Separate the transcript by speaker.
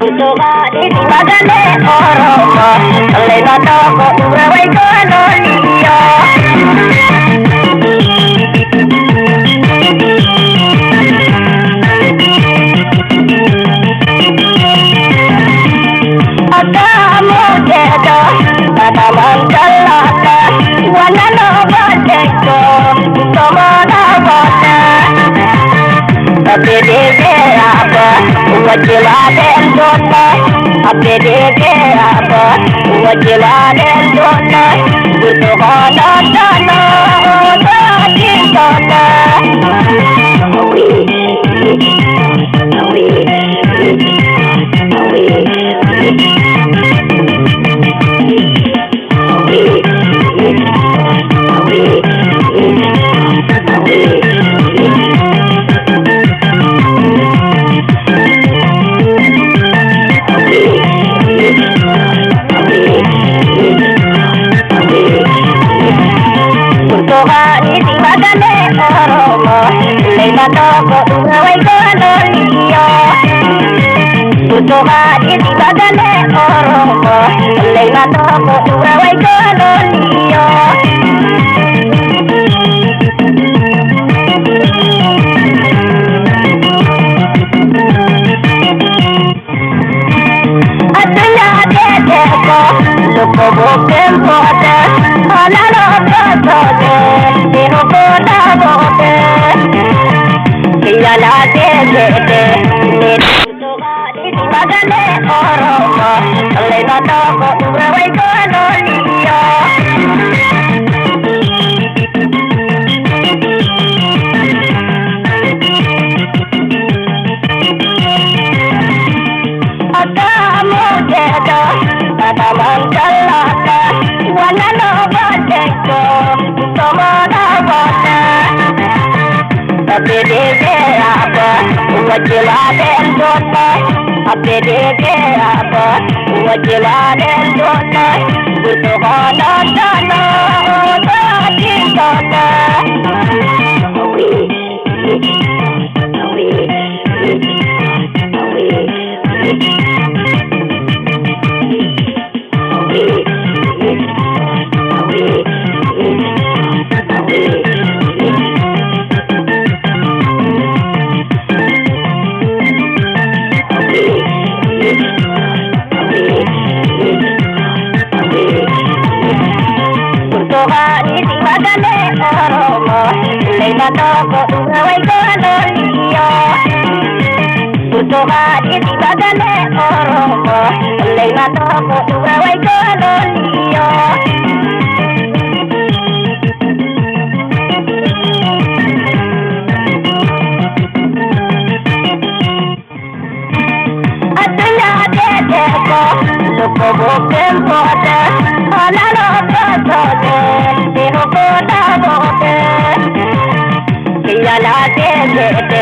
Speaker 1: Tugani di magane oromo, le matoko urawai kono liyo. Akamu jedo, kata manjalaka, wanano badeko, tomona wana. Apede apa, wajila den dona. Apede apa, wajila den dona. Butuh hana dana, dadi dona. Awi, awi, awi, Tugani di magane oromo, le matoko urawai kono liyo. Tugani di magane oromo, le matoko urawai kono liyo. Atunya dedeko, suko bukem pote, halalo kotote, dino kota bote. Kiyala dedete, tugani di magane oromo, le matoko urawai kono liyo. Akamu jedo, kata manjalaka, wanano badeko, tomona wana. Apede apa, wajila den dona. Apede apa, wajila den dona. Butuh hana dana, dadi dona. Awi, awi, Tugani di magane oromo, le matoko urawai kono liyo. Tugani di magane oromo, le matoko urawai kono liyo. Atunya dedeko, suko bukem pote, halalo kotote, dino kota bote. Kiyala dedete,